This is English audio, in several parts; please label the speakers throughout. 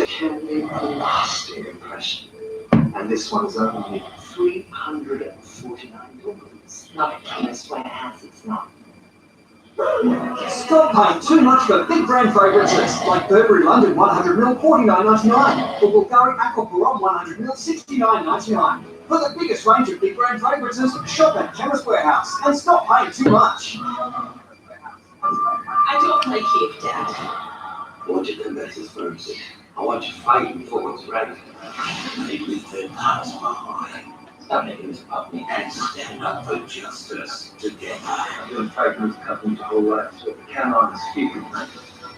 Speaker 1: Can leave a lasting impression. And this one's only $349. Not a chemist warehouse, it's not.
Speaker 2: Stop paying too much for big brand fragrances like Burberry London 100ml $49.99 or Bulgari Aqua Porom 100ml $69.99. For the biggest range of big brand fragrances, shop at Chemist Warehouse and stop paying too much.
Speaker 3: I don't like you, Dad.
Speaker 4: I want you to invest this first. I want you fighting before it's ready. Make me turn out of my mind. Stop making this puppy and stand up for justice together.
Speaker 1: I'm going to take this company to all that, so can I speak with me?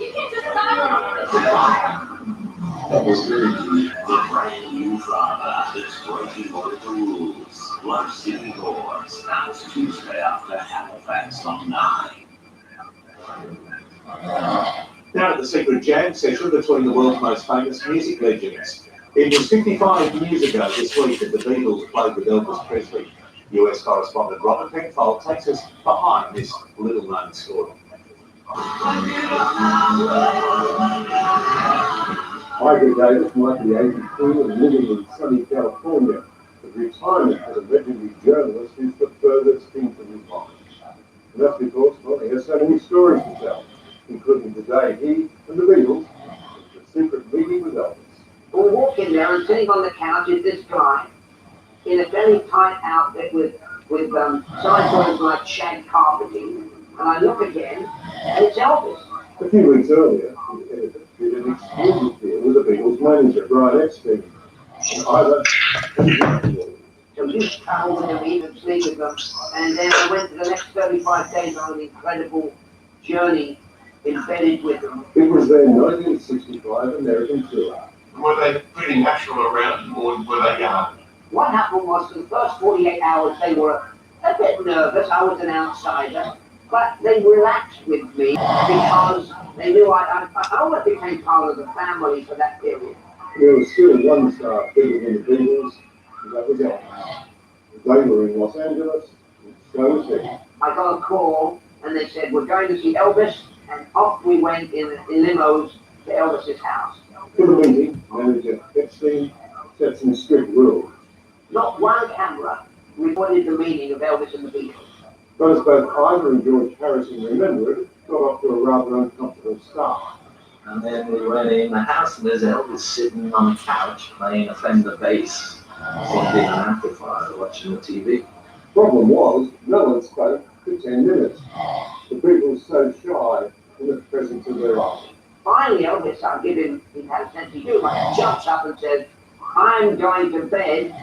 Speaker 3: You can't just stop.
Speaker 4: That was really the brand new drama that's breaking all the rules. Love City Doors, now it's Tuesday after Halifax on 9.
Speaker 5: Now at the secret jam session between the world's most famous music legends. It was 55 years ago this week that the Beatles played with Elvis Presley. US correspondent Robert Penfold takes us behind this little-known story.
Speaker 6: Hi, good Davis, might be 82 and living in sunny California. The retirement as a legendary journalist is the furthest thing from his life. And that's because, well, he has so many stories to tell, including the day he and the Beatles had a secret meeting with Elvis.
Speaker 7: We walk in there and sitting on the couch is this guy in a very tight outfit with sideboards like shag carpeting. And I look again, and it's Elvis.
Speaker 6: A few weeks earlier, the editor did an exclusive deal with the Beatles manager, Brian Epstein. And either
Speaker 7: So he traveled with them, eat and sleep with them. And then I went to the next 35 days on an incredible journey embedded with them.
Speaker 6: it was their 1965 American tour.
Speaker 4: Were they pretty natural around, or were they young?
Speaker 7: What happened was for the first 48 hours they were a bit nervous. I was an outsider. But they relaxed with me because they knew I almost became part of the family for that period.
Speaker 6: There was still one star bigger than the Beatles, and that was Elvis. They were in Los Angeles, and so was he.
Speaker 7: I got a call and they said, we're going to see Elvis, and off we went in limos to Elvis's house.
Speaker 6: For the meeting, manager Epstein set some strict rules.
Speaker 7: Not one camera recorded the meeting of Elvis and the Beatles.
Speaker 6: But as both Ivor and George Harrison remember it, got off to a rather uncomfortable start.
Speaker 1: And then we went in the house and there's Elvis sitting on the couch playing a Fender bass, plugged in an amplifier, watching the TV.
Speaker 6: Problem was, no one spoke for 10 minutes. The Beatles so shy in the presence of their idol.
Speaker 7: Finally, Elvis, I'll give him, he had a sense of humor, jumps up and says, I'm going to bed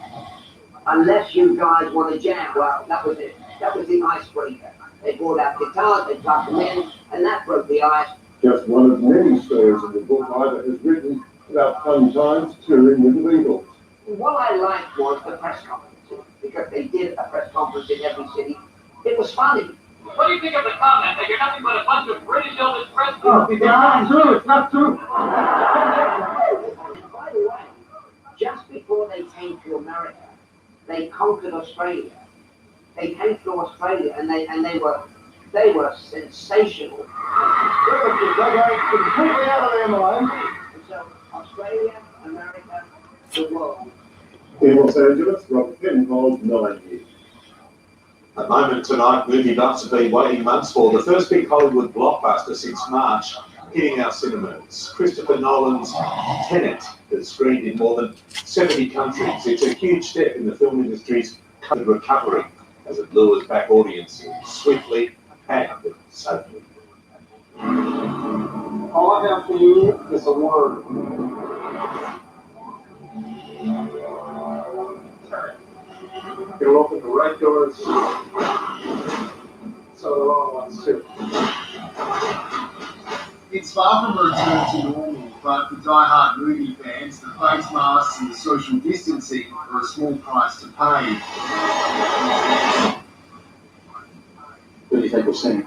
Speaker 7: unless you guys want to jam. Well, that was it. That was the icebreaker. They brought out guitars, they plugged them in, and that broke the ice.
Speaker 6: Just one of many stories in the book Ivor has written about fun times touring with the Beatles.
Speaker 7: What I liked was the press conferences, because they did a press conference in every city. It was funny.
Speaker 8: What do you think of the comment that you're nothing but a bunch of British Elvis Presley?
Speaker 6: Oh, it's not true, it's not true.
Speaker 7: By the way, just before they came to America, they conquered Australia. They came to Australia and they were sensational. They were completely out of their mind. And so Australia, America, the world.
Speaker 6: In Los Angeles, Robert Penfold, 9 years.
Speaker 5: A moment tonight movie buffs have been waiting months for. The first big Hollywood blockbuster since March, hitting our cinemas. Christopher Nolan's Tenet has screened in more than 70 countries. It's a huge step in the film industry's recovery as it lures back audiences swiftly and safely.
Speaker 6: All I have for you is a word. It'll open the right doors, so the wrong ones too.
Speaker 9: It's far from a return to normal, but for die-hard movie fans, the face masks and the social distancing are a small price to pay.
Speaker 6: What do you think we'll see?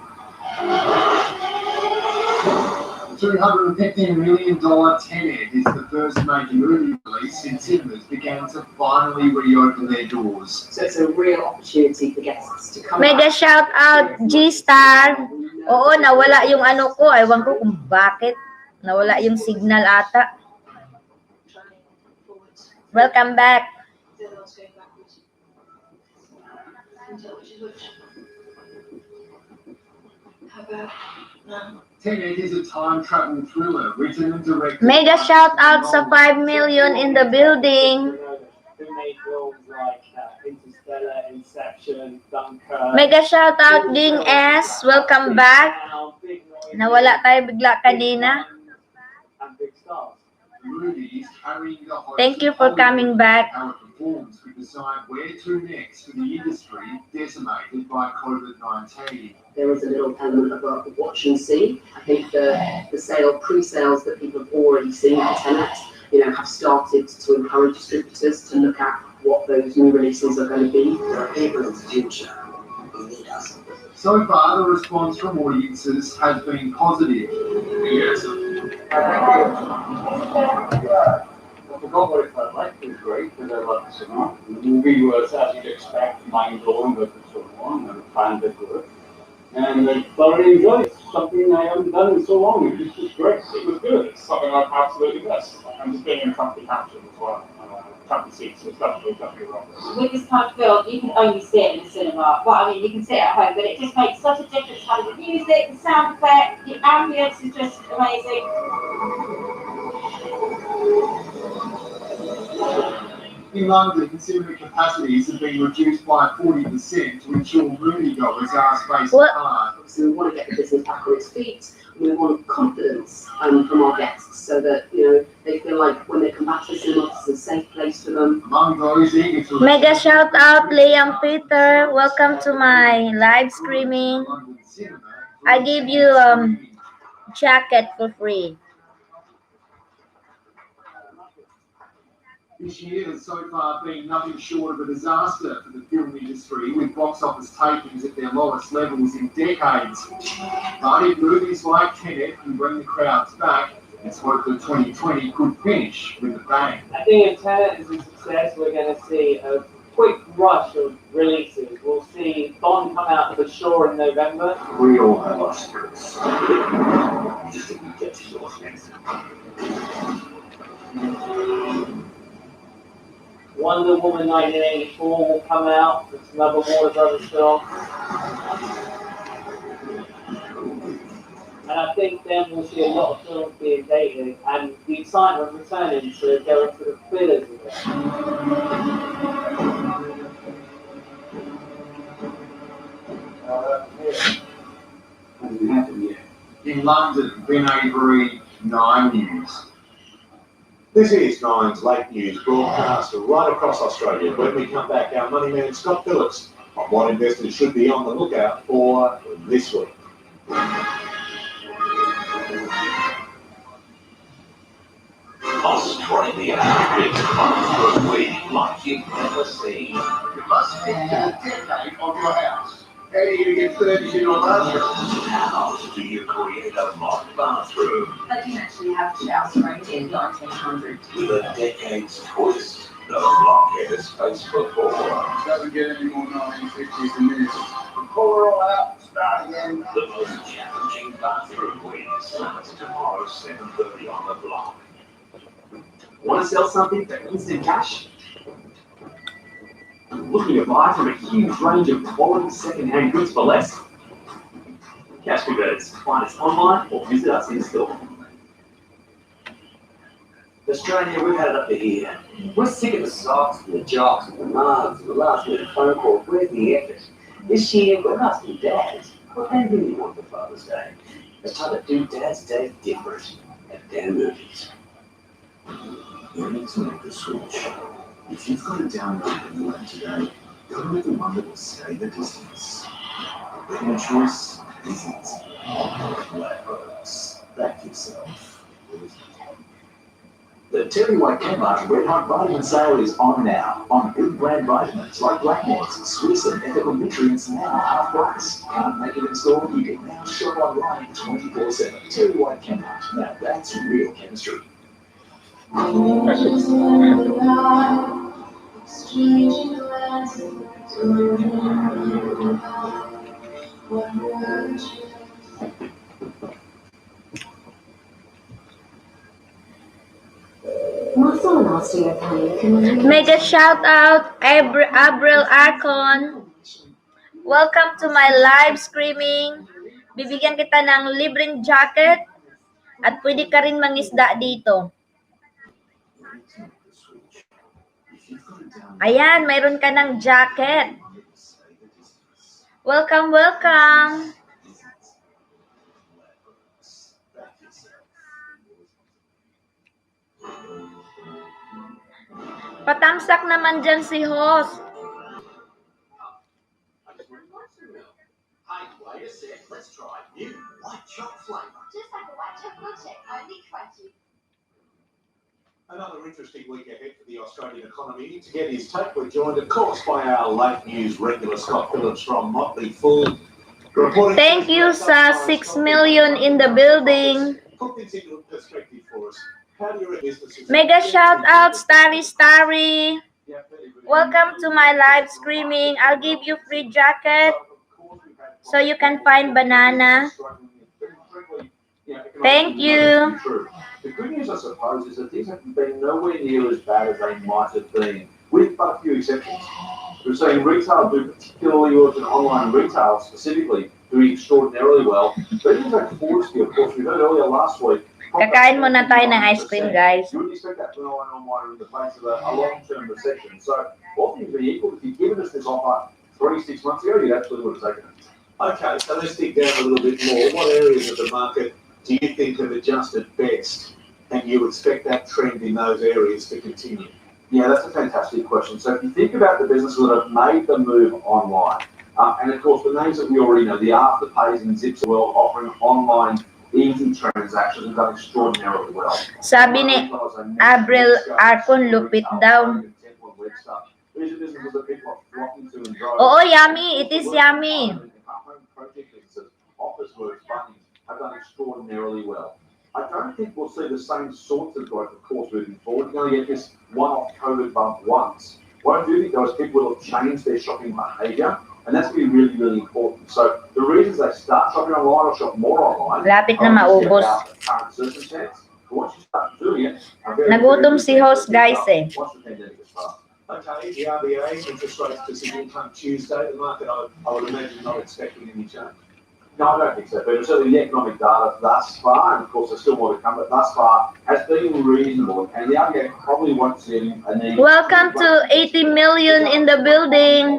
Speaker 9: $250 million Tenet is the first major movie release since cinemas began to finally reopen their doors.
Speaker 7: So it's a real opportunity for guests to come
Speaker 10: Mega
Speaker 7: back.
Speaker 10: shout out G-Star. Oo, nawala yung ano ko. Ewan ko kung bakit. Nawala yung signal ata. Welcome back.
Speaker 9: Tenet is a time travel thriller written and directed.
Speaker 10: Mega shout out sa 5 million in the building.
Speaker 11: Who made films like Interstellar, Inception, Dunkirk.
Speaker 10: Mega shout out Ding S. Welcome back. Nawala tayo bigla kanina.
Speaker 11: And big stars.
Speaker 9: Movies carrying the host
Speaker 10: Thank you for coming back.
Speaker 9: how it performs could decide where to next for the industry decimated by COVID-19.
Speaker 7: There is a little element of a watch and see. I think the pre-sales that people have already seen for Tenet, have started to encourage distributors to look at what those new releases are going to be.
Speaker 4: There are people in the future who need us.
Speaker 9: So far, the response from audiences has been positive.
Speaker 11: Yes.
Speaker 12: I forgot what it felt like. It was great because I loved the cinema. The movie was, as you'd expect, mind-blowing, but so long and planned it good. And I thoroughly enjoyed it. Something I haven't done in so long. It was just great.
Speaker 8: It was good. It's something I've absolutely missed. And just being in comfy couches as well. Comfy seats and stuff. Wrong.
Speaker 3: With this kind of film, you can only see it in the cinema. Well, I mean, you can see it at home, but it just makes such a difference having the music, the sound effect, the ambience is just amazing.
Speaker 9: In London, cinema capacities have been reduced by 40% to ensure moviegoers are spaced apart.
Speaker 7: So we want to get the business back on its feet. We want confidence from our guests so that they feel like when they come back to the cinema, it's a safe place for them.
Speaker 9: Among those eager to
Speaker 10: Mega shout out Liam Peter. Welcome to my live streaming. I give you jacket for free.
Speaker 9: This year has so far been nothing short of a disaster for the film industry, with box office takings at their lowest levels in decades. But if movies like Tenet can bring the crowds back, it's hope that 2020 could finish with a bang.
Speaker 11: I think if Tenet is a success, we're going to see a quick rush of releases. We'll see Bond come out for sure in November.
Speaker 4: We all have our spirits. Just think we get to yours next.
Speaker 11: Wonder Woman 1984 will come out. It's another Warner Brothers film. And I think then we'll see a lot of films being dated and the excitement returning to go into the fillers again.
Speaker 9: In London, Ben Avery, 9 News.
Speaker 5: This is Nine's Late News broadcast right across Australia. When we come back, our money man Scott Phillips on what investors should be on the lookout for this week.
Speaker 4: Australia, it's fun for a week like you've never seen.
Speaker 9: You must fit in a decade of your house. How are you going to get 30 in your bathroom?
Speaker 4: How do you create a modern bathroom?
Speaker 3: They can actually have showers right in 1900.
Speaker 4: With a decade's twist, no blockhead space before.
Speaker 9: Doesn't get any more 1950s than this. Pull her all out, start again.
Speaker 4: The most challenging bathroom win starts tomorrow, 7:30 on the block.
Speaker 2: Want to sell something for instant cash? Looking to buy from a huge range of quality second-hand goods for less? Cash Converters. Find us online or visit us in store. Australia, we've had it up to here. We're sick of the socks and the jocks and the mugs and the last-minute phone calls. Where's the effort? This year, we're asking dads what they really want for Father's Day. It's time to do Dad's Day different at Dan Murphy's.
Speaker 4: You need to make the switch. If you've got a download in your app today, go with the one that will stay the distance. The better choice isn't. Ladbrokes. Back yourself. The Terry White Kmart Red Hot Vitamin Sale is on now. On big brand vitamins like Blackmores, Swiss and ethical nutrients now at half price. Can't make it in store? You can now shop online 24/7. Terry White Kmart. Now that's real chemistry.
Speaker 13: Muscle and osteopathia can
Speaker 10: Mega shout out Abril Arcon. Welcome to my live streaming. Bibigyan kita ng libreng jacket at pwede ka rin mangisda dito. Ayan, mayroon ka ng jacket. Welcome, welcome. Patamsak naman dyan si host.
Speaker 4: Hey, wait a sec. Let's try new white chocolate flavor.
Speaker 13: just like a white chocolate chip, only crunchy.
Speaker 5: Another interesting week ahead for the Australian economy. To get his take, we're joined, of course, by our late news regular Scott Phillips from Motley Fool. Reporting.
Speaker 10: Thank you sa 6 million in the building.
Speaker 5: Put things into perspective for us. How do your businesses?
Speaker 10: Mega shout out Starry Starry. Welcome to my live streaming. I'll give you free jacket so you can find banana. Thank you.
Speaker 4: The good news, I suppose, is that things have been nowhere near as bad as they might have been, with but a few exceptions. We're seeing retail do particularly well, and online retail specifically, doing extraordinarily well. But things like Forestry, of course, we heard earlier last week.
Speaker 10: Kakain muna tayo ng ice cream, guys.
Speaker 4: You wouldn't expect that to go on in the face of a long-term recession. So, all things being equal, if you'd given us this offer 3-6 months ago, you'd absolutely would have taken it.
Speaker 5: Okay, so let's dig down a little bit more. What areas of the market do you think have adjusted best, and you expect that trend in those areas to continue?
Speaker 4: Yeah, that's a fantastic question. So if you think about the businesses that have made the move online, and of course the names that we already know, the Afterpays and Zips are well offering online easy transactions have done extraordinarily well.
Speaker 10: Sabi ni Abril Arcon, lupit daw.
Speaker 4: These are businesses that people are flocking to and growing.
Speaker 10: Oo, yummy. It is yummy.
Speaker 4: Project businesses, Officeworks, Bunnings have done extraordinarily well. I don't think we'll see the same sorts of growth, of course, moving forward. You're going to get this one-off COVID bump once. What I do think, though, is people will have changed their shopping behaviour, and that's going to be really, really important. So the reasons they start shopping online or shop more online,
Speaker 10: Lapit na maubos.
Speaker 4: about the current circumstance. But once you start doing it,
Speaker 10: Nagutom si host, guys, eh.
Speaker 4: Once the pandemic is past.
Speaker 5: Okay, the RBA interest rate decision come Tuesday. The market, I would imagine, not expecting any change.
Speaker 4: No, I don't think so, but certainly the economic data thus far, and of course there's still more to come, but thus far has been reasonable, and the RBA probably won't see a need.
Speaker 10: Welcome to 80 million in the building.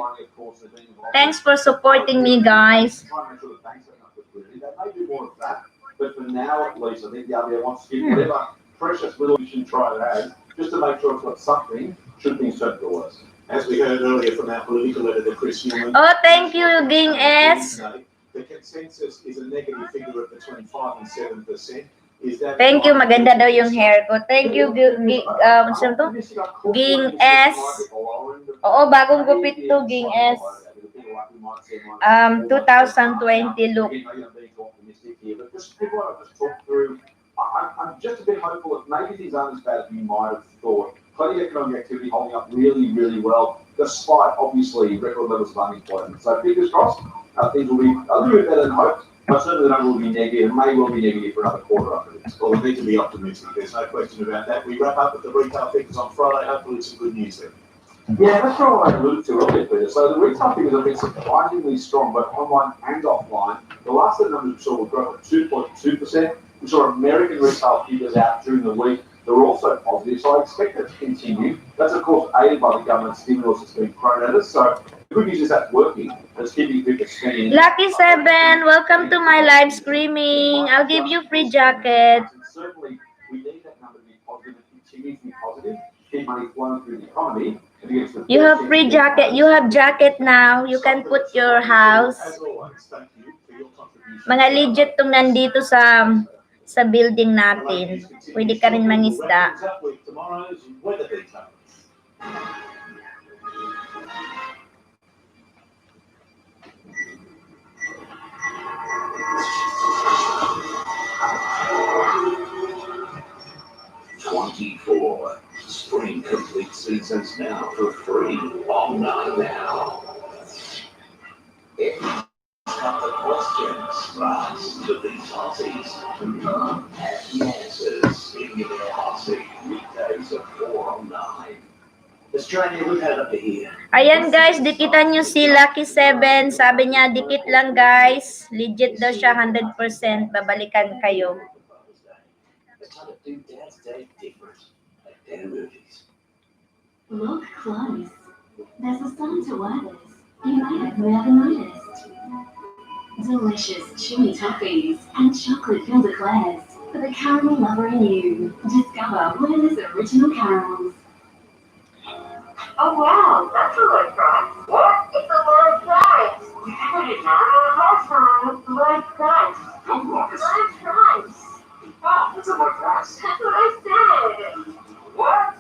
Speaker 10: Thanks for supporting me, guys.
Speaker 4: They may do more of that, but for now at least, I think the RBA wants to give whatever precious little you should try to add, just to make sure it's got something, should things turn for the worse.
Speaker 5: As we heard earlier from our political editor, Chris Newman.
Speaker 10: Oh, thank you, Ging S.
Speaker 5: The consensus is a negative figure of between 5 and 7%. Is that
Speaker 10: Thank you, maganda daw yung hair ko. Thank you, saan to? Ging S. Oo, bagong gupit to, Ging S. 2020 look.
Speaker 4: I'm just a bit hopeful that maybe these aren't as bad as you might have thought. Plenty of economic activity holding up really, really well, despite obviously record levels of unemployment. So fingers crossed, things will be a little bit better than hoped. But certainly the number will be negative, may well be negative for another quarter after this.
Speaker 5: Well, we need to be optimistic. There's no question about that. We wrap up with the retail figures on Friday. Hopefully, some good news there.
Speaker 4: Yeah, that's what I alluded to earlier, Peter. So the retail figures have been surprisingly strong, both online and offline. The last set of numbers we saw were growth at 2.2%. We saw American retail figures out during the week. They were also positive, so I expect that to continue. That's, of course, aided by the government stimulus that's been thrown at us. So the good news is that's working. It's keeping people spending.
Speaker 10: Lucky 7, welcome to my live streaming. I'll give you free jacket.
Speaker 4: Certainly, we need that number to be positive and continue to be positive. Keep money flowing through the economy.
Speaker 10: You have free jacket. You have jacket now. You can put your house.
Speaker 5: As always, thank you for your contribution.
Speaker 10: Mga legit tong nandito sa sa building natin. Pwede ka rin mangisda.
Speaker 5: Wrapping up with tomorrow's weather details. Spring complete seasons now for free on Now. Got the questions, rise to these Aussies. Have the answers in your Aussie weekdays at 4 on 9. Australia, we've had up to here.
Speaker 10: Ayan guys, dikitan nyo si Lucky 7. Sabi niya, dikit lang guys. Legit daw siya, 100%. Babalikan kayo.
Speaker 13: Look close. There's a sign to others. You might have never noticed. Delicious chewy toffees and chocolate-filled eclairs. For the caramel lover in you, discover Werther's original caramels.
Speaker 3: Oh wow, that's a low price. What? It's a low price. Low price. Low price. Low price. Oh, it's a low price. That's what I said. What?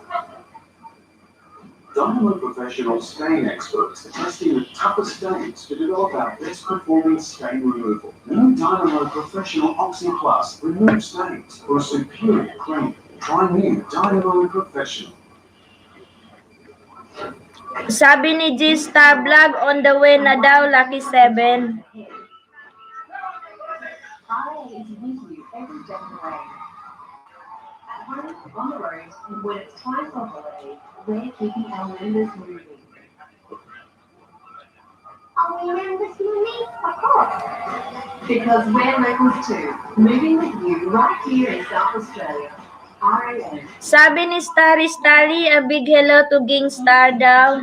Speaker 4: Dynamo Professional stain experts are testing the toughest stains to develop our best performing stain removal. New Dynamo Professional Oxy Plus removes stains for a superior clean. Try new Dynamo Professional.
Speaker 10: Sabi ni G Star Vlog, on the way na daw, Lucky 7.
Speaker 13: I is with you every step of the way. At home, on the road, and when it's time for holiday, we're keeping our members moving.
Speaker 3: Are we members moving? Of course.
Speaker 13: Because we're locals too, moving with you right here in South Australia. RAN.
Speaker 10: Sabi ni Starry Starry, a big hello to Ging Star daw.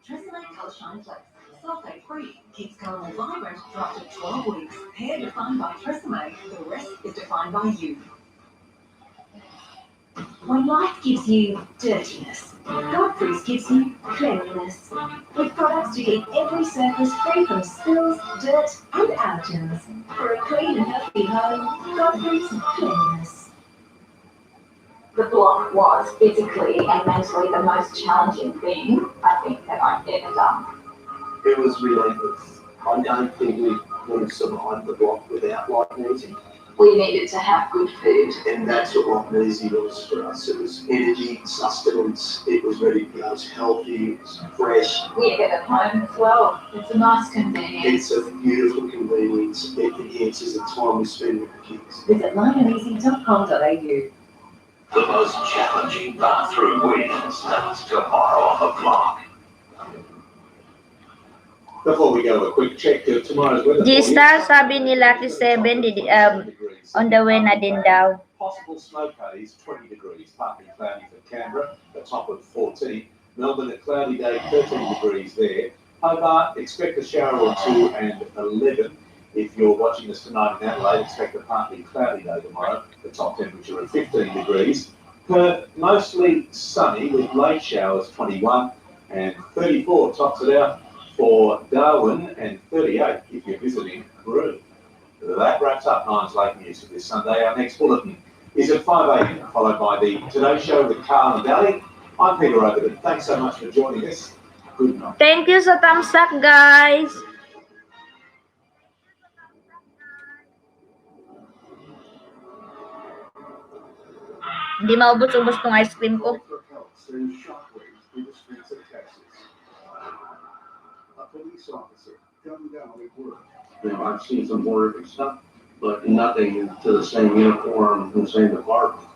Speaker 13: Tresemme Colour Shine Flex. Sulfate free. Keeps colour vibrant for up to 12 weeks. Hair defined by Tresemme. The rest is defined by you. When life gives you dirtiness, Godfrey's gives you cleanliness. With products to keep every surface free from spills, dirt, and allergens. For a clean and healthy home, Godfrey's Cleanliness.
Speaker 3: The block was physically and mentally the most challenging thing I think that I've ever done.
Speaker 5: It was relentless. I don't think we would have survived the block without Lockneasy.
Speaker 3: We needed to have good food.
Speaker 5: And that's what Lockneasy was for us. It was energy, sustenance, it was ready to go. It was healthy, it was fresh.
Speaker 3: We eat it at home as well. It's a nice convenience.
Speaker 5: It's a beautiful convenience. It enhances the time we spend with the kids.
Speaker 13: Visit lineandeasy.com.au.
Speaker 5: The most challenging bathroom win starts tomorrow on the block. Before we go, a quick check of tomorrow's weather.
Speaker 10: G Star, sabi ni Lucky 7, on the way na din daw.
Speaker 5: Possible snow haze, 20 degrees, partly cloudy for Canberra, the top of 14. Melbourne, a cloudy day, 13 degrees there. Hobart, expect a shower or two, and 11. If you're watching us tonight in Adelaide, expect a partly cloudy day tomorrow, the top temperature of 15 degrees. Perth, mostly sunny with late showers, 21, and 34 tops it out for Darwin, and 38 if you're visiting Broome. That wraps up Nine's Late News for this Sunday. Our next bulletin is at 5 a.m, followed by the Today Show with Carl and Dally. I'm Peter Overton. Thanks so much for joining us. Good night.
Speaker 10: Thank you sa thumbs up, guys. Hindi maubos-ubos tong ice cream ko.
Speaker 1: I've seen some horrific stuff, but nothing to the same uniform and the same department.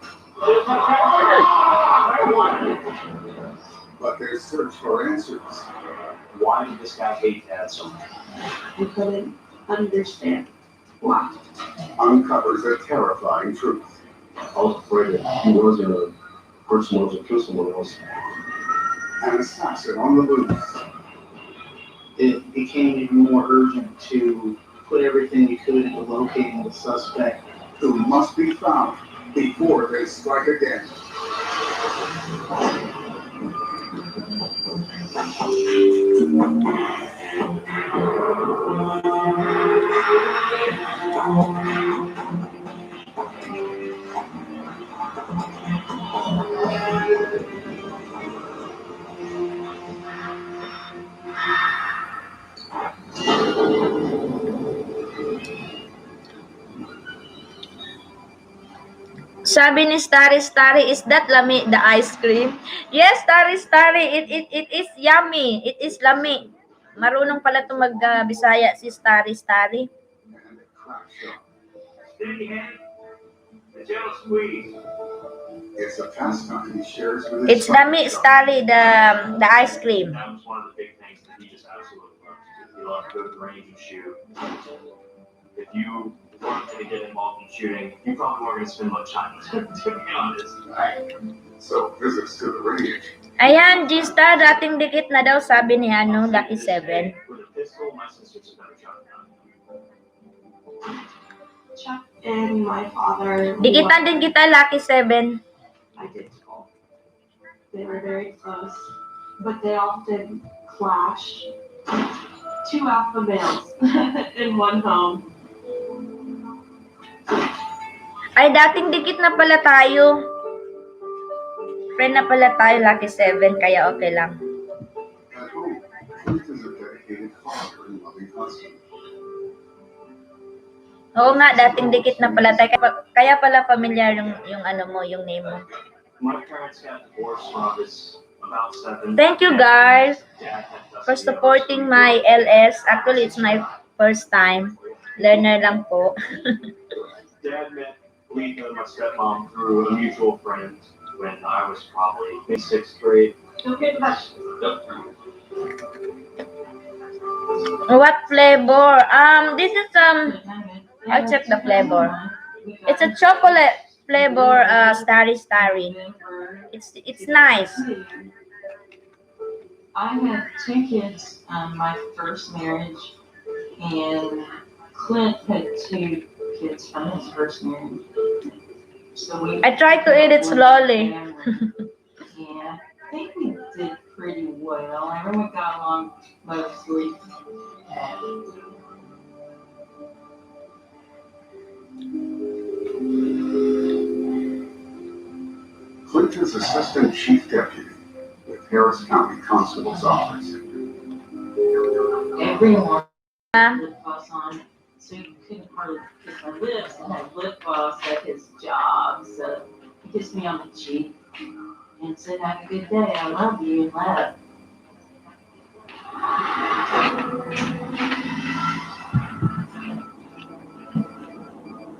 Speaker 6: But there's search for answers.
Speaker 5: Why did this guy hate Dad so much?
Speaker 7: We couldn't understand why.
Speaker 6: Uncovers a terrifying truth.
Speaker 1: I was afraid that he was gonna hurt someone else or kill someone else.
Speaker 6: An assassin on the loose.
Speaker 14: It became even more urgent to put everything we could into locating the suspect.
Speaker 6: Who must be found before they strike again.
Speaker 10: Sabi ni Starry Starry, is that lami the ice cream? Yes, Starry Starry, it is yummy. It is lami. Marunong pala itong mag-Bisaya si Starry Starry.
Speaker 15: It's a pastime he shares with his
Speaker 10: It's lami Starry, the ice cream.
Speaker 1: That was one of the big things that he just absolutely loves. He loves to go to the range and shoot. If you weren't going to get involved in shooting, you probably weren't going to spend much time, to be honest.
Speaker 15: So visits to the range.
Speaker 10: Ayan, G-Star, dating dikit na daw, sabi ni Lucky 7.
Speaker 1: With a pistol, my sister's a better shotgun.
Speaker 16: Chuck and my father.
Speaker 10: Dikitan din kita, Lucky 7.
Speaker 16: Identical. They were very close, but they often clash. 2 alpha males in one home.
Speaker 10: Ay, dating dikit na pala tayo. Friend na pala tayo, Lucky 7, kaya okay lang.
Speaker 15: At home, Clint is a dedicated father and loving husband.
Speaker 10: Oo nga, dating dikit na pala tayo. Kaya pala familiar yung ano mo, yung name mo.
Speaker 1: My parents got divorced when I was about 7.
Speaker 10: Thank you, guys, for supporting my LS. Actually, it's my first time. Learner lang po.
Speaker 1: Dad met Lisa, my stepmom, through a mutual friend when I was probably in 6th grade.
Speaker 16: Okay,
Speaker 10: What flavor? This is I'll check the flavor. It's a chocolate flavor, Starry Starry. It's nice.
Speaker 16: I had 2 kids my first marriage, and Clint had 2 kids from his first marriage. So
Speaker 10: I try to eat it slowly.
Speaker 16: Yeah, I think we did pretty well. Everyone got along mostly.
Speaker 15: Clint is Assistant Chief Deputy with Harris County Constable's Office.
Speaker 16: Everyone lip gloss on, so you couldn't hardly kiss my lips, and had lip gloss at his job, so he kissed me on the cheek and said, "Have a good day, I love you," and left.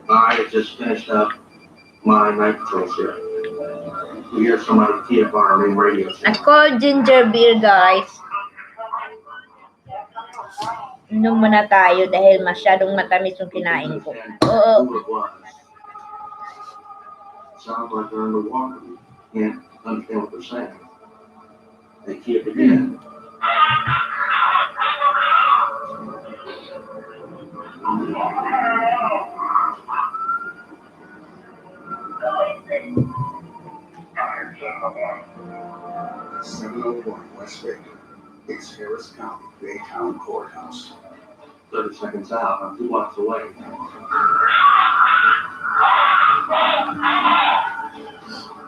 Speaker 1: I just finished up my night patrol shift. We hear somebody key up on our main radio station.
Speaker 10: Ako, ginger beer, guys. Inom muna tayo dahil masyadong matamis yung kinain ko. Oo.
Speaker 1: Sounds like they're underwater. Can't understand what they're saying. They key up again.
Speaker 15: At 701 West Baker, it's Harris County Baytown Courthouse.
Speaker 1: 30 seconds out, I'm 2 blocks away.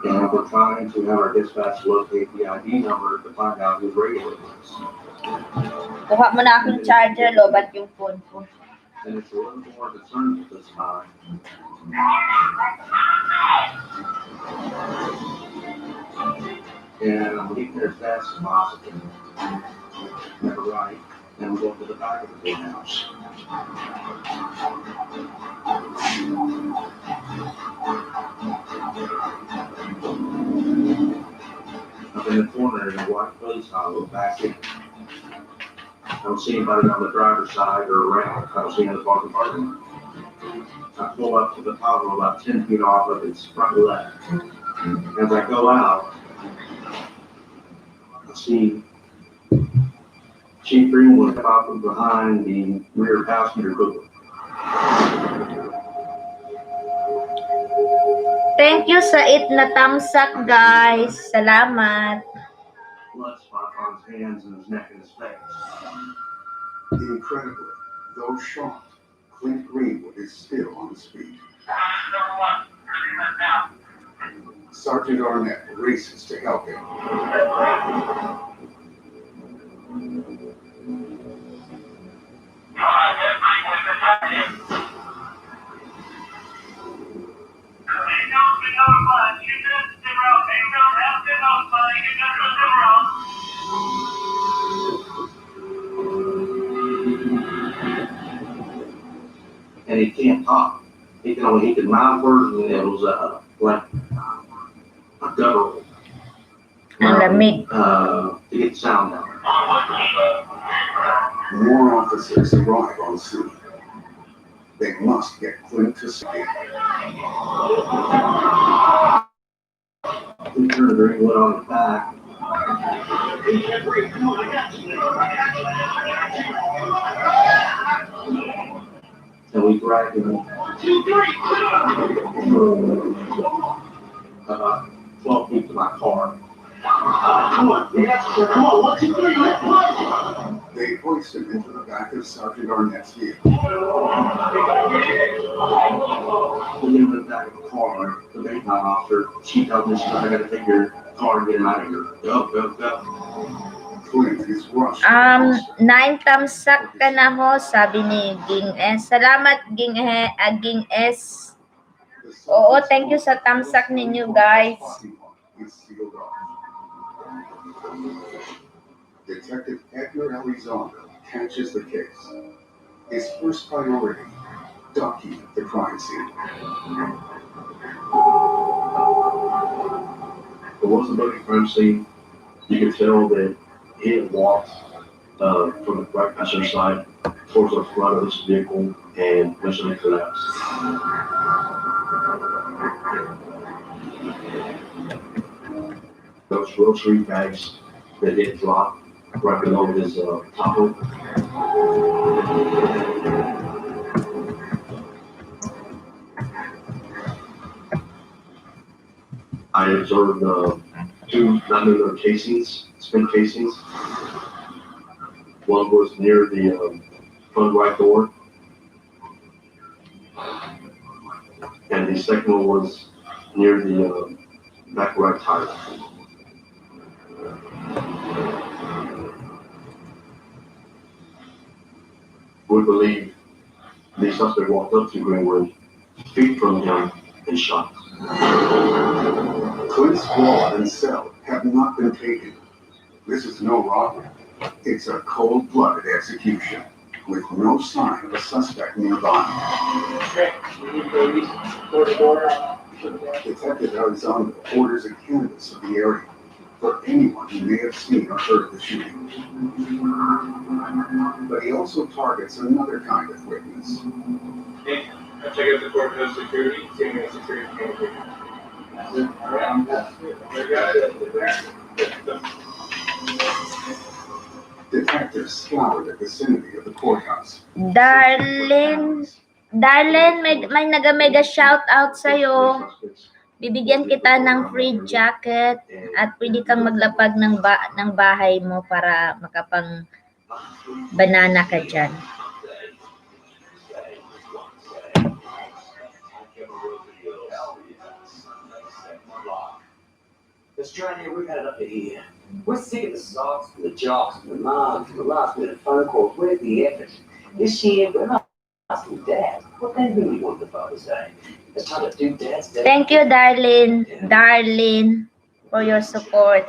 Speaker 1: And we're trying to have our dispatch locate the ID number to find out whose radio it is.
Speaker 10: Kuha mo na akong charger, lobat yung phone ko.
Speaker 1: And it's a little more concerned at this time. And I'm leaving there as fast as possible. Never right. And we'll go to the back of the big house. Up in the corner in a white clothes hollow back in. I don't see anybody on the driver's side or around. I don't see any parking parking. I pull up to the toggle about 10 feet off of its front left. As I go out, I see Chief Greenwood pop from behind the rear passenger cooler.
Speaker 10: Thank you sa na thumbs up, guys. Salamat.
Speaker 1: Blood spot on his hands and his neck and his face.
Speaker 15: Incredibly, though shocked, Clint Greenwood is still on his feet. Sergeant Arnett races to help him.
Speaker 1: and he can't talk. He can mouth words, and it was like a guttural.
Speaker 10: Ang lamig.
Speaker 1: To get sound out.
Speaker 15: More officers arrive on scene. They must get Clint to speak.
Speaker 1: We turned the ringwood on his back. And we dragged him about 12 feet to my car. Come on, come on, 1, 2, 3, let's go!
Speaker 15: They hoist him into the back of Sergeant Arnett's vehicle.
Speaker 1: We get him in the back of the car. The big time officer, she tells me, I gotta take your car and get him out of here. Go, go, go.
Speaker 15: Clint is rushed.
Speaker 10: 9 tamsak ka na ho, sabi ni Ging S. Salamat, Ging S. Oo, thank you sa tamsak ninyo, guys.
Speaker 15: Is sealed off. Detective Edgar Elizondo catches the case. His first priority, document the crime scene.
Speaker 1: There was a broken crime scene. You could tell that he had walked from the right passenger side towards the front of this vehicle and eventually collapsed. Those grocery bags that he had dropped right below his Tahoe. I observed 2 9mm casings, spent casings. One was near the front right door, and the second one was near the back right tire. We believe the suspect walked up to Greenwood, feet from him, and shot.
Speaker 15: Clint's wallet and cell have not been taken. This is no robbery. It's a cold-blooded execution with no sign of a suspect nearby. Detective Elizondo orders a canvass of the area for anyone who may have seen or heard of the shooting. But he also targets another kind of witness.
Speaker 8: I check out the courthouse security, seeing the security
Speaker 15: Detectives scour the vicinity of the courthouse.
Speaker 10: Darlene, may naga-mega shoutout sa'yo. Bibigyan kita ng free jacket at pwede kang maglapag ng bahay mo para makapang banana ka dyan.
Speaker 2: Australia, we've had it up to here. We're sick of the socks, the jocks, the mugs, the last minute phone calls. Where's the effort? This year, we're not asking Dad what they really want the Father's Day. It's time to do Dad's Day.
Speaker 10: Thank you, Darlene, for your support.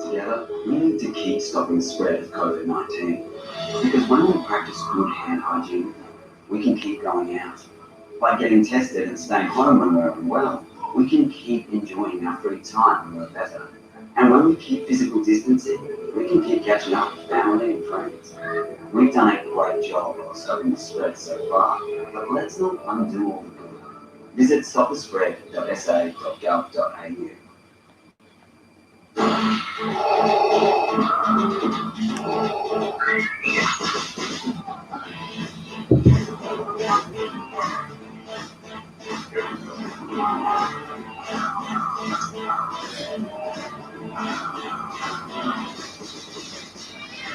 Speaker 2: Together, we need to keep stopping the spread of COVID-19. Because when we practice good hand hygiene, we can keep going out. By getting tested and staying home when we're unwell, we can keep enjoying our free time when we're better. And when we keep physical distancing, we can keep catching up with family and friends. We've done a great job of stopping the spread so far, but let's not undo all the good. Visit stopthespread.sa.gov.au.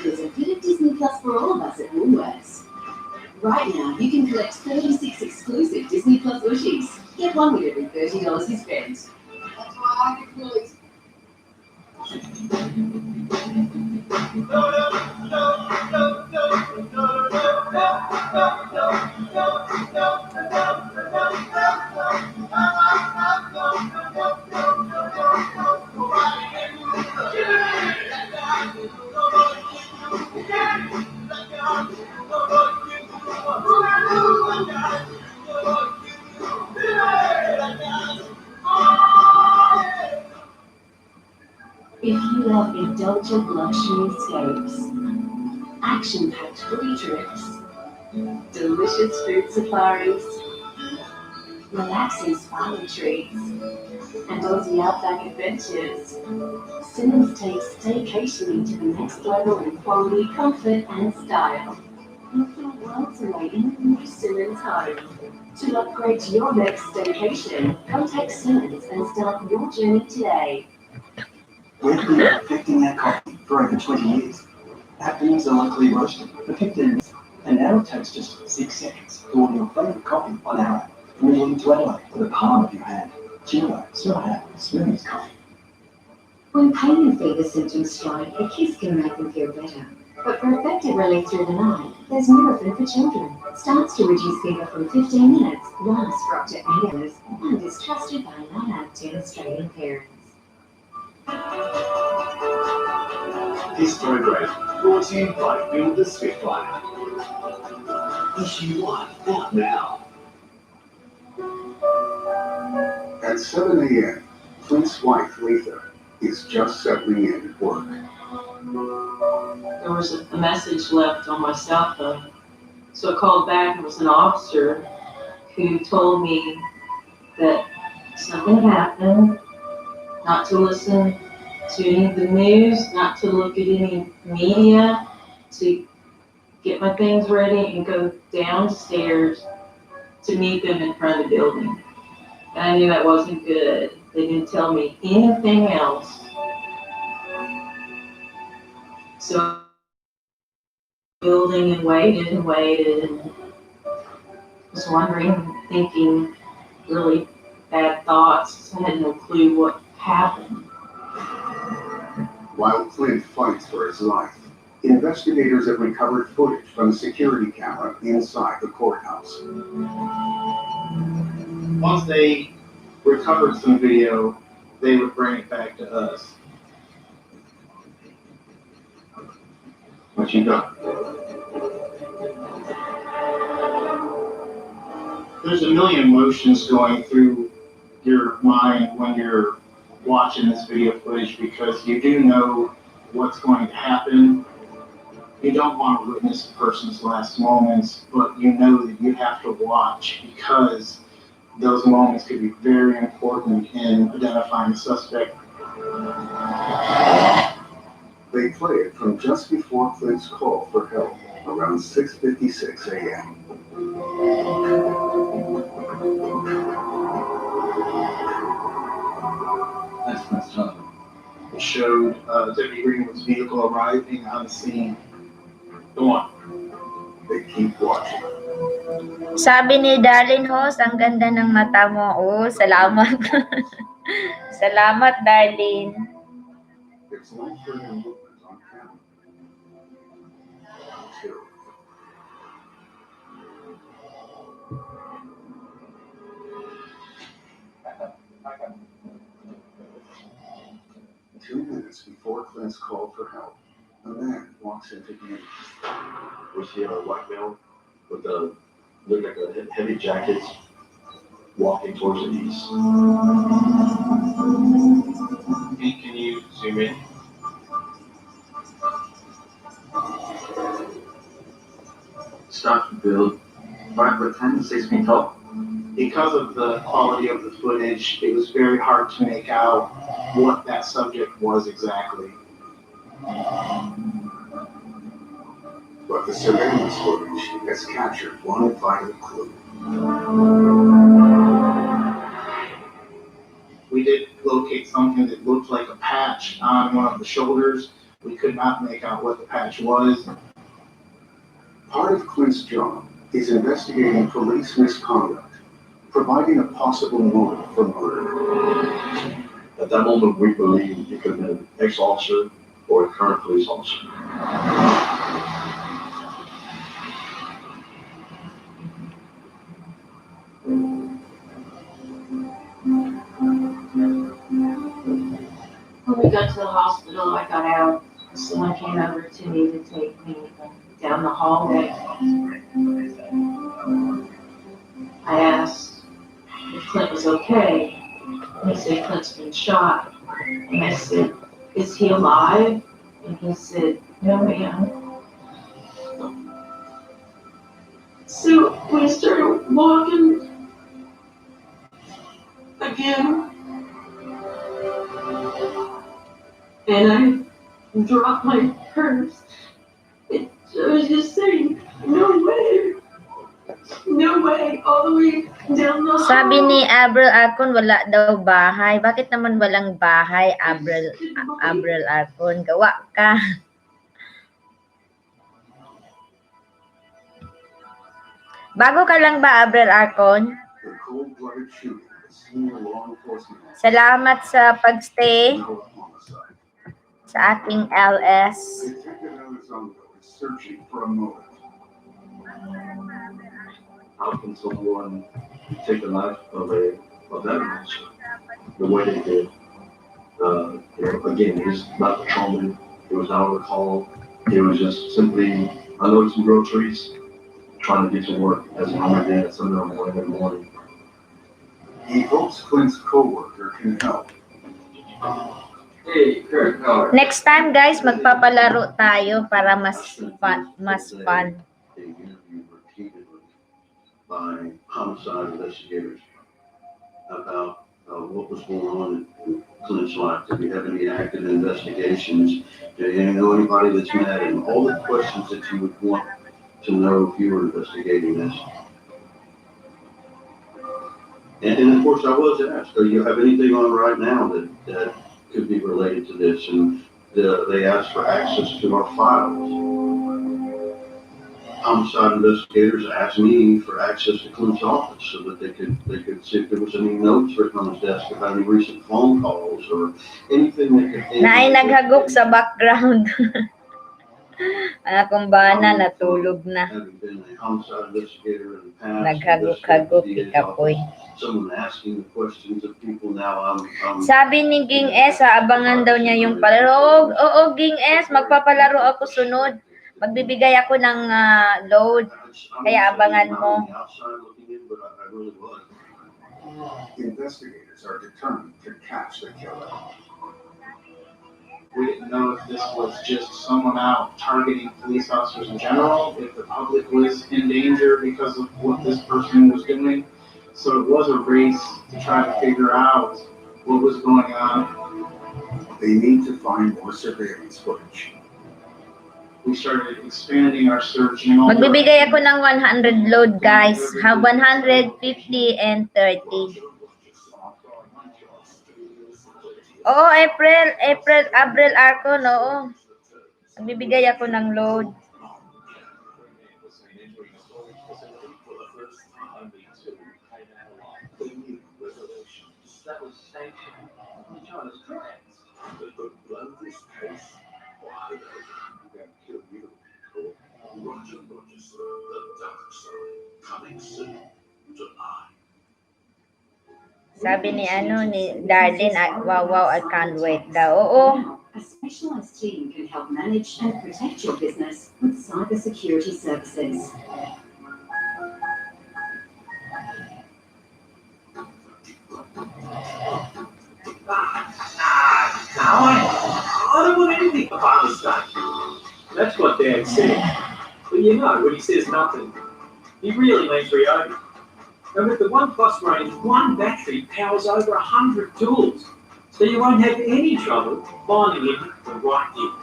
Speaker 13: There's a bit of Disney Plus for all of us at Woolworths. Right now, you can collect 36 exclusive Disney Plus Ushies. Get one with every $30 you spend. That's why I like it. If you love indulgent luxury escapes, action-packed foodie trips, delicious food safaris, relaxing spa retreats, and Aussie outback adventures, Simmons takes staycationing to the next level in quality, comfort, and style. You'll feel worlds away in the new Simmons home. To upgrade to your next staycation, contact Simmons and start your journey today.
Speaker 2: We've been perfecting our coffee for over 20 years. Our beans are locally roasted for 15 minutes, and now it takes just 6 seconds to order your favourite coffee on our app. From England to Adelaide, with the palm of your hand. Chilo, Surahab, Smoothies coffee.
Speaker 13: When pain and fever symptoms strike, a kiss can make them feel better. But for effective relief through the night, there's Nurofen for children. Starts to reduce fever from 15 minutes, lasts for up to 8 hours, and is trusted by 9 out of 10 Australian parents.
Speaker 17: This program brought to you by Builder Spitfire. Issue 1 out now.
Speaker 15: At 7 a.m., Clint's wife, Letha, is just settling in at work.
Speaker 16: There was a message left on my cell phone. So I called back, and it was an officer who told me that something happened, not to listen to any of the news, not to look at any media, to get my things ready and go downstairs to meet them in front of the building. And I knew that wasn't good. They didn't tell me anything else. So building and waited and was wondering, thinking really bad thoughts. I had no clue what happened.
Speaker 15: While Clint fights for his life, investigators have recovered footage from a security camera inside the courthouse.
Speaker 14: Once they recovered some video, they would bring it back to us.
Speaker 15: What you got?
Speaker 14: There's a million emotions going through your mind when you're watching this video footage, because you do know what's going to happen. You don't want to witness a person's last moments, but you know that you have to watch, because those moments could be very important in identifying the suspect.
Speaker 15: They play it from just before Clint's call for help, around 6:56 a.m.
Speaker 14: That's Clint's telephone. It showed Deputy Greenwood's vehicle arriving on the scene. Go on.
Speaker 15: They keep watching.
Speaker 10: Sabi ni Darlene Host, ang ganda ng mata mo. Oh, salamat. Salamat, Darlene.
Speaker 15: It's no further movement on camera. Two minutes before Clint's call for help, a man walks into view.
Speaker 1: We see a white male with a, look like a heavy jacket, walking towards the east.
Speaker 14: Can you zoom in?
Speaker 1: Starts to build, right with 10 to 6 feet tall.
Speaker 14: Because of the quality of the footage, it was very hard to make out what that subject was exactly.
Speaker 15: But the surveillance footage has captured one vital clue.
Speaker 14: We did locate something that looked like a patch on one of the shoulders. We could not make out what the patch was.
Speaker 15: Part of Clint's job is investigating police misconduct, providing a possible motive for murder.
Speaker 1: At that moment, we believe it could have been an ex-officer or a current police officer.
Speaker 16: When we got to the hospital, I got out. Someone came over to me to take me down down the hallway. I asked if Clint was okay. And he said, Clint's been shot. And I said, is he alive? And he said, no, ma'am. So we started walking again. And I dropped my purse. I was just saying, no way. No way. All the way down the hall.
Speaker 10: Sabi ni Abril Arcon, wala daw bahay. Bakit naman walang bahay, Abril Arcon? Gawa ka. Bago ka lang ba, Abril Arcon?
Speaker 15: The cold-blooded shooting of senior law enforcement
Speaker 10: Salamat sa pagstay
Speaker 15: homicide.
Speaker 10: sa aking LS.
Speaker 15: Detective Elizondo is searching for a motive.
Speaker 1: How can someone take the life of that officer the way they did? Again, it was not patrolman. It was not on call. It was just simply unloading some groceries, trying to get to work as a normal day at some morning in the morning.
Speaker 15: He hopes Clint's co-worker can help.
Speaker 2: Hey, Kurt, no.
Speaker 10: Next time, guys, magpapalaro tayo para mas fun.
Speaker 1: They interviewed repeatedly by homicide investigators about what was going on in Clint's life. Did we have any active investigations? Did you know anybody that's met him? All the questions that you would want to know if you were investigating this. And of course, I was asked, do you have anything on right now that could be related to this? And they asked for access to our files. Homicide investigators asked me for access to Clint's office so that they could see if there was any notes written on his desk about any recent phone calls or anything that could.
Speaker 10: Na ay naghagok sa background. Anak kong bana, natulog na.
Speaker 1: Having been a homicide investigator in the past.
Speaker 10: Naghagok-hagok, ikapoy.
Speaker 1: Someone asking the questions of people now. I'm
Speaker 10: Sabi ni Ging S, abangan daw niya yung palaro. Oo, Ging S, magpapalaro ako sunod. Magbibigay ako ng load. Kaya abangan mo.
Speaker 15: Investigators are determined to catch the killer.
Speaker 14: We didn't know if this was just someone out targeting police officers in general, if the public was in danger because of what this person was doing. So it was a race to try to figure out what was going on.
Speaker 15: They need to find more surveillance footage.
Speaker 14: We started expanding our search in all
Speaker 10: Magbibigay ako ng 100 load, guys. Have 150 and 30. Oo, Abril Arcon, oo. Magbibigay ako ng load.
Speaker 17: That was sanctioned in China's crimes. But the bloodiest case, why they kill you? Roger, sir. The dark side coming soon. July.
Speaker 10: Sabi ni Darlene, wow, I can't wait daw. Oo.
Speaker 13: A specialized team can help manage and protect your business with cybersecurity services.
Speaker 17: I don't want anything for Father's Day. That's what Dad said. But you know, when he says nothing, he really means Ryobi. And with the OnePlus range, one battery powers over 100 tools. So you won't have any trouble finding him the right gift.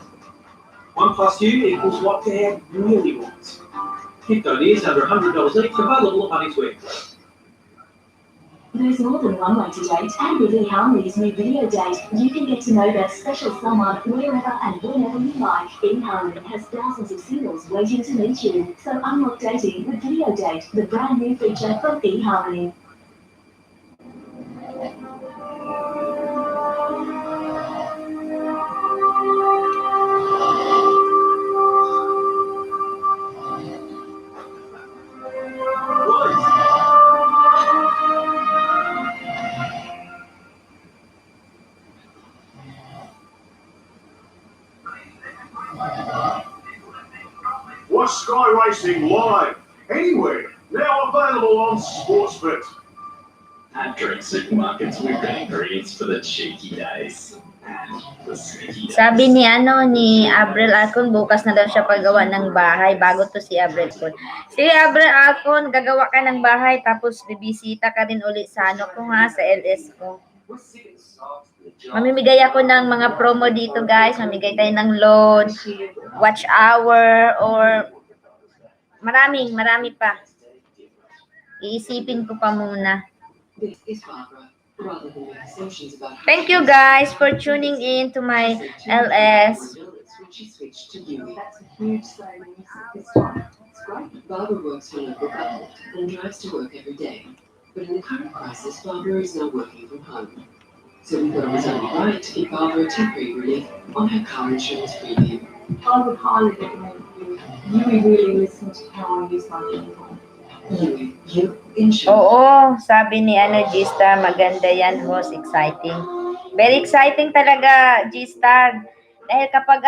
Speaker 17: OnePlus U equals what Dad really wants. Gift ideas under $100 each, available at Money's Week.
Speaker 13: There's more than one way to date, and with eHarmony's new video date, you can get to know that special someone wherever and whenever you like. eHarmony has thousands of singles waiting to meet you, so unlock dating with Video Date, the brand new feature from eHarmony.
Speaker 17: What's
Speaker 5: iRacing live, anywhere, now available on Sportsbet.
Speaker 18: At Drake Supermarkets, we're getting greens for the cheeky days and the sneaky days.
Speaker 10: Sabi ni Abril Alcon, bukas na daw siya paggawa ng bahay bago to si Abril Alcon. Si Abril Alcon, gagawa ka ng bahay tapos bibisita ka din ulit sa ko sa LS ko. Mamimigay ako ng mga promo dito guys. Mamigay tayo ng load, watch hour, or marami pa. Iisipin ko pa muna. Thank you guys for tuning in to my LS.
Speaker 19: Barbara works for a local government and drives to work every day. But in the current crisis, Barbara is now working from home. So we thought it was only right to give Barbara a temporary relief on her car insurance premium.
Speaker 16: I would highly recommend you really listen to how I use my income.
Speaker 10: Oo, sabi ni G-Star, maganda yan, host, exciting. Very exciting talaga, G-Star. Dahil kapag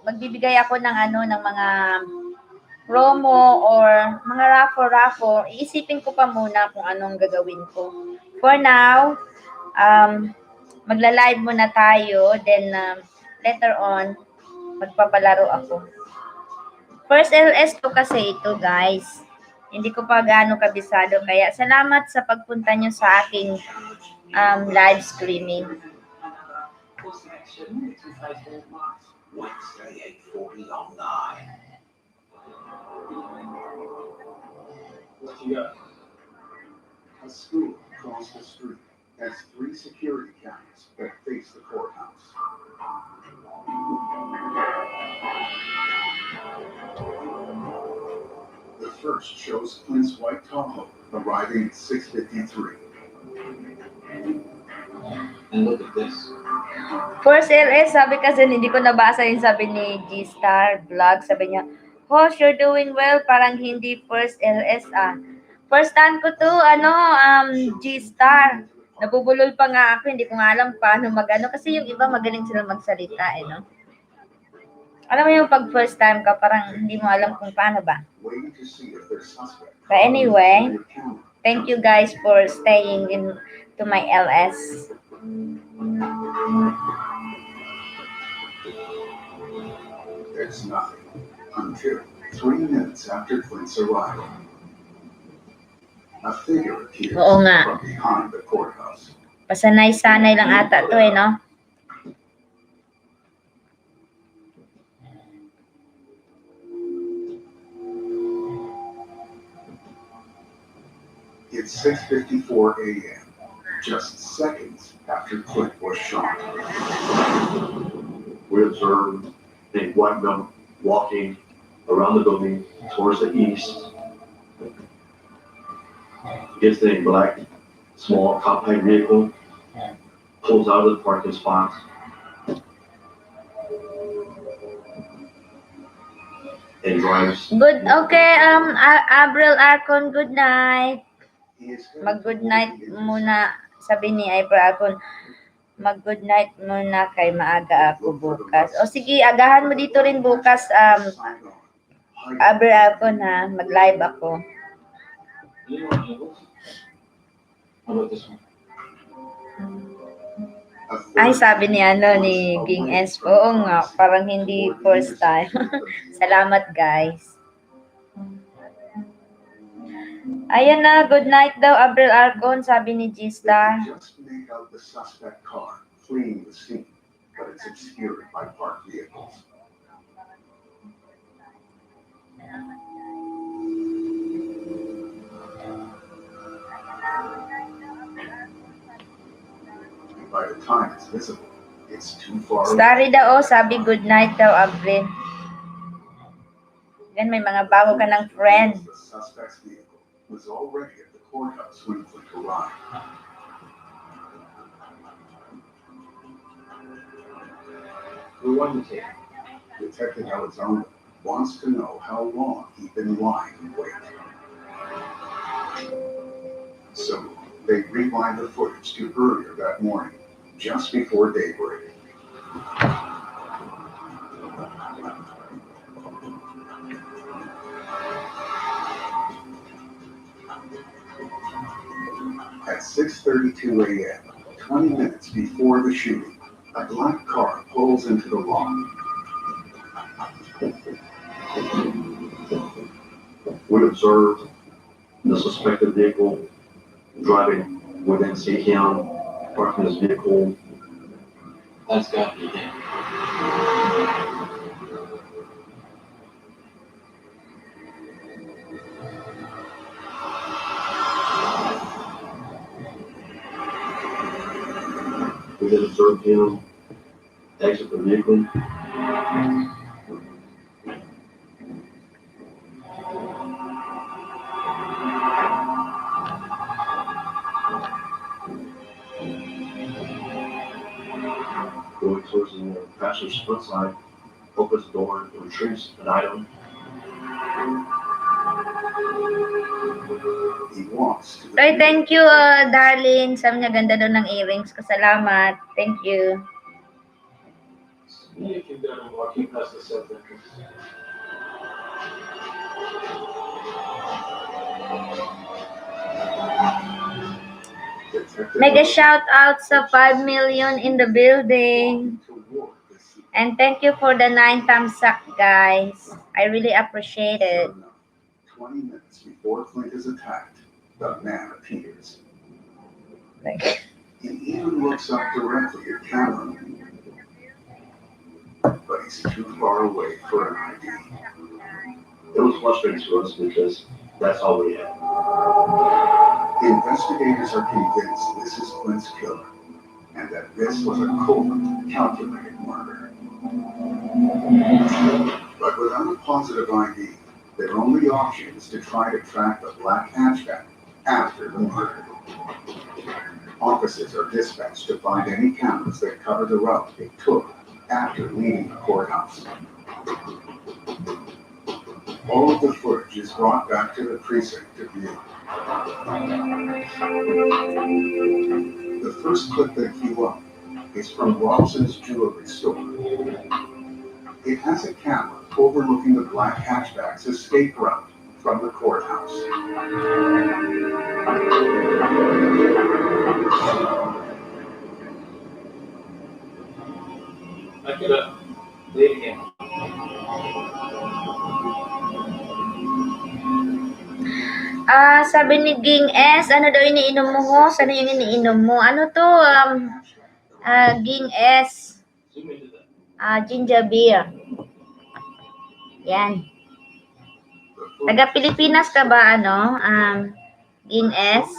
Speaker 10: magbibigay ako ng ng mga promo or mga raffle, iisipin ko pa muna kung anong gagawin ko. For now, magla-live muna tayo, then later on, magpapalaro ako. First LS ko kasi ito, guys. Hindi ko pa gaano kabisado. Kaya salamat sa pagpunta nyo sa aking live streaming.
Speaker 5: Wednesday, 8:40 on 9.
Speaker 15: What you got? A school across the street has 3 security cameras that face the courthouse. The first shows Clint's white Tahoe arriving at 6:53.
Speaker 18: And look at this.
Speaker 10: First LS, sabi kasi hindi ko nabasa yung sabi ni G-Star vlog. Sabi niya, host, you're doing well. Parang hindi first LS First time ko to, G-Star. Nabubulol pa nga ako, hindi ko nga alam paano kasi yung iba magaling sila magsalita, no? Alam mo yung pag first time ka, parang hindi mo alam kung paano ba. But anyway, thank you guys for staying in to my LS.
Speaker 15: There's nothing until 3 minutes after Clint's arrival. A figure appears
Speaker 10: Oo nga.
Speaker 15: from behind the courthouse.
Speaker 10: Pasanay-sanay lang ata to, no?
Speaker 15: It's 6:54 a.m., just seconds after Clint was shot.
Speaker 1: We observed a white man walking around the building towards the east. Gets a black, small, compact vehicle, pulls out of the parking spot. And drives.
Speaker 10: Good, okay, Abril Arcon, good night. Mag-good night muna, sabi ni Abril Arcon. Mag-good night muna kay maaga ako bukas. O sige, agahan mo dito rin bukas, Abril Arcon ha, mag-live ako.
Speaker 18: How about this one?
Speaker 10: Ay, sabi ni ni Ging S. Oo nga, parang hindi first time. Salamat, guys. Ayan na, good night daw, Abril Arcon, sabi ni G-Star.
Speaker 15: Just make out the suspect car fleeing the scene, but it's obscured by parked vehicles. By the time it's visible, it's too far away.
Speaker 10: Starry daw, sabi good night daw, Abril. Yan, may mga bago ka ng friend.
Speaker 15: The suspect's vehicle was already at the courthouse when Clint arrived.
Speaker 18: We want to take.
Speaker 15: Detective Elizondo wants to know how long he'd been lying in wait. So they rewind the footage to earlier that morning, just before daybreak. 6:32 a.m., 20 minutes before the shooting, a black car pulls into the lawn.
Speaker 1: We observed the suspected vehicle driving within CTM, parking his vehicle.
Speaker 18: That's got to be him.
Speaker 1: We then observed him exit the vehicle. Going towards the passenger's front side, opens the door and retrieves an item.
Speaker 15: He walks to the
Speaker 10: Ay, thank you, darling. Sabi niya, ganda doon ng earrings ko. Salamat. Thank you.
Speaker 14: You can go and walking past the south entrance.
Speaker 10: Mega shout out sa 5 million in the building. And thank you for the 9 thumbs up, guys. I really appreciate it.
Speaker 15: 20 minutes before Clint is attacked, the man appears. He even looks up directly at Cameron. But he's too far away for an ID.
Speaker 1: It was frustrating to us because that's all we had.
Speaker 15: Investigators are convinced this is Clint's killer, and that this was a cold, calculated murder. But without a positive ID, their only option is to try to track the black hatchback after the murder. Officers are dispatched to find any cameras that cover the route they took after leaving the courthouse. All of the footage is brought back to the precinct to view. The first clip they queue up is from Robson's jewelry store. It has a camera overlooking the black hatchback's escape route from the courthouse.
Speaker 17: Back it up. Play it again.
Speaker 10: Sabi ni Ging S, ano daw iniinom mo ho? Sana yung iniinom mo? Ano to? Ging S. Ginger beer. Yan. Taga Pilipinas ka ba, ano? Ging S?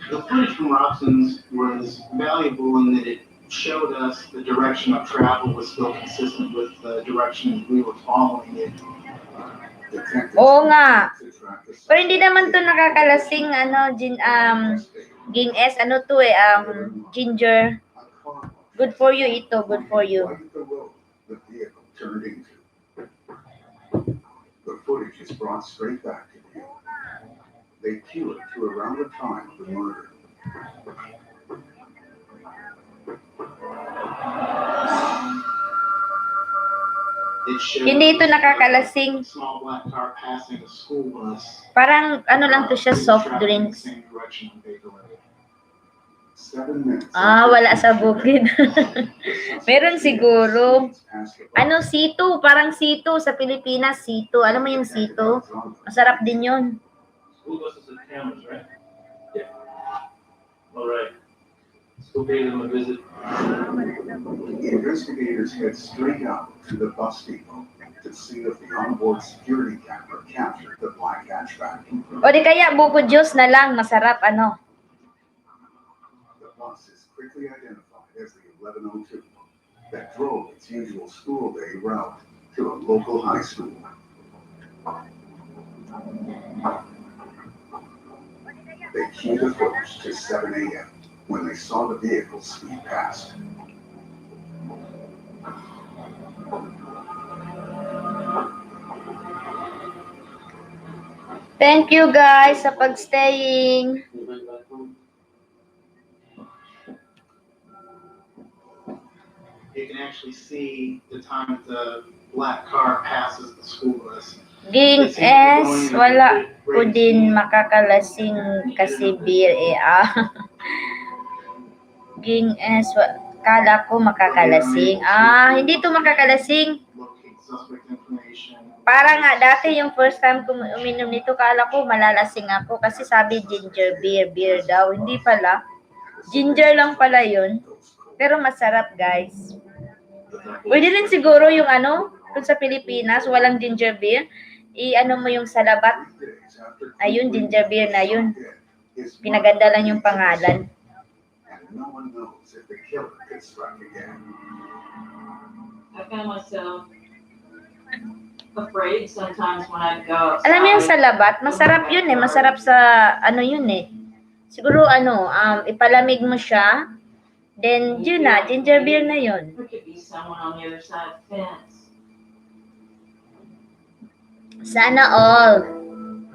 Speaker 14: The footage from Robson's was valuable in that it showed us the direction of travel was still consistent with the direction we were following it.
Speaker 10: Oo nga. Pero hindi naman to nakakalasing, ano, Ging S, ano to ginger. Good for you ito, good for you.
Speaker 15: The vehicle turned into. The footage is brought straight back to view. They cue it to around the time of the murder.
Speaker 14: It showed
Speaker 10: Hindi ito nakakalasing.
Speaker 14: small black car passing a school bus.
Speaker 10: Parang ano lang to siya, soft drinks.
Speaker 14: Same direction on Baker Road.
Speaker 15: 7 minutes.
Speaker 10: Wala sa bukid. Meron siguro. Ano, sito? Parang sito sa Pilipinas, sito. Alam mo yung sito? Masarap din yun.
Speaker 17: School buses and cameras, right? Yeah. All right. Let's go pay them a visit.
Speaker 15: Investigators head straight out to the bus depot to see if the onboard security camera captured the black hatchback.
Speaker 10: O di kaya buko juice na lang, masarap, ano?
Speaker 15: The bus is quickly identified as the 1102 that drove its usual school day route to a local high school. They cue the footage to 7 a.m. when they saw the vehicle speed past.
Speaker 10: Thank you guys sa pag-staying.
Speaker 14: You can actually see the time the black car passes the school bus.
Speaker 10: Ging S, wala. ko din makakalasing kasi beer eh. Ging kala ko makakalasing. Hindi to makakalasing. Para nga dati yung first time ko uminom nito, kala ko malalasing ako kasi sabi ginger beer daw. Hindi pala. Ginger lang pala yun. Pero masarap, guys. Pwede rin siguro yung kung sa Pilipinas, walang ginger beer, i-ano mo yung salabat. Ayun, ginger beer na yun. Pinaganda lang yung pangalan.
Speaker 16: I found myself afraid sometimes when I go.
Speaker 10: Alam mo yung salabat, masarap yun eh. Masarap sa yun eh. Siguro ipalamig mo siya. Then yun na, ginger beer na yun.
Speaker 16: There could be someone on the other side of the fence.
Speaker 10: Sana all.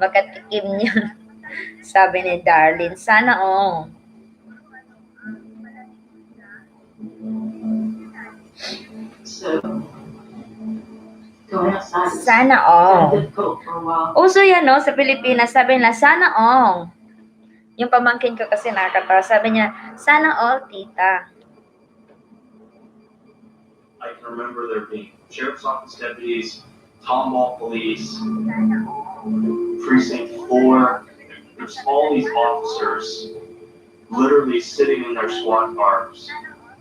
Speaker 10: Makatikim niyo. Sabi ni Darlene, sana all.
Speaker 16: So, going outside is
Speaker 10: Sana all.
Speaker 16: difficult for a while.
Speaker 10: Uso yan, no? Sa Pilipinas, sabi nila, sana all. Yung pamangkin ko kasi nakakatawa, sabi niya, sana all, tita.
Speaker 1: I can remember there being sheriff's office deputies, Tomball police, precinct 4. There's all these officers literally sitting in their squad cars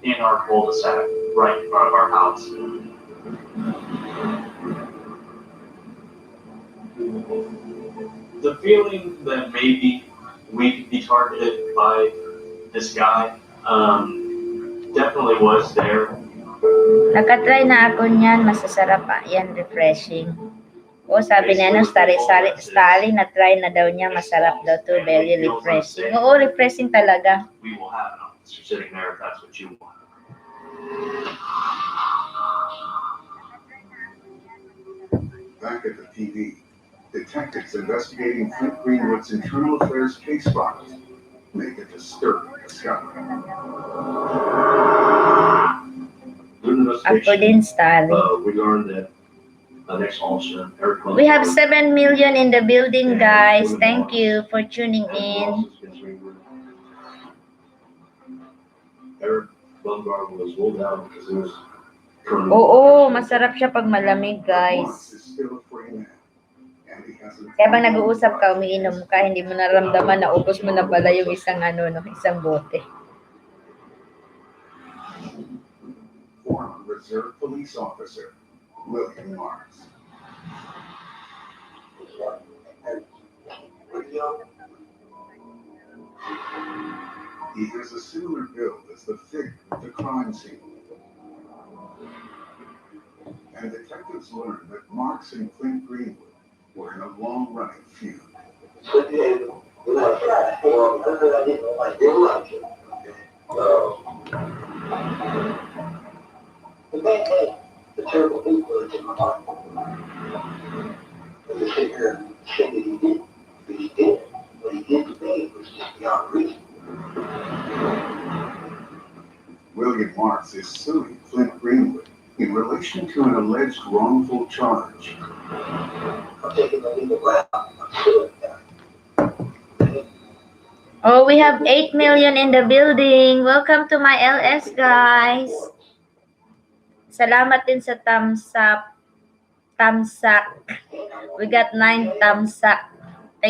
Speaker 1: in our cul-de-sac right in front of our house. The feeling that maybe we could be targeted by this guy definitely was there.
Speaker 10: Nakatry na ako niyan, masasarap yan, refreshing. Sabi niya, Stalin, na-try na daw niya, masarap daw to, very refreshing. Oo, refreshing talaga.
Speaker 1: We will have an officer sitting there if that's what you want.
Speaker 15: Back at the TV, detectives investigating Flint Greenwood's internal affairs case files make a disturbing discovery.
Speaker 10: Ako din, Stalin.
Speaker 1: We learned that next officer, Eric
Speaker 10: We have 7 million in the building, guys. Thank you for tuning in.
Speaker 1: Eric Bumgarner was ruled out because it was
Speaker 10: Oo, masarap siya pag malamig, guys. Kaya bang nag-uusap ka, umiinom ka, hindi mo naramdaman na ubos mo na pala yung isang isang bote.
Speaker 15: Former Reserve Police Officer William Marks. He has a similar build as the figure at the crime scene. And detectives learned that Marks and Clint Greenwood were in a long-running feud.
Speaker 20: The terrible influence in my life. And the figure said that he did, but he did. What he did to me was just beyond reason.
Speaker 15: William Marks is suing Clint Greenwood in relation to an alleged wrongful charge.
Speaker 20: I'm taking the legal route. I'm suing him.
Speaker 10: Oh, we have 8 million in the building. Welcome to my LS, guys. Salamat din sa thumbs up. We got 9 thumbs up.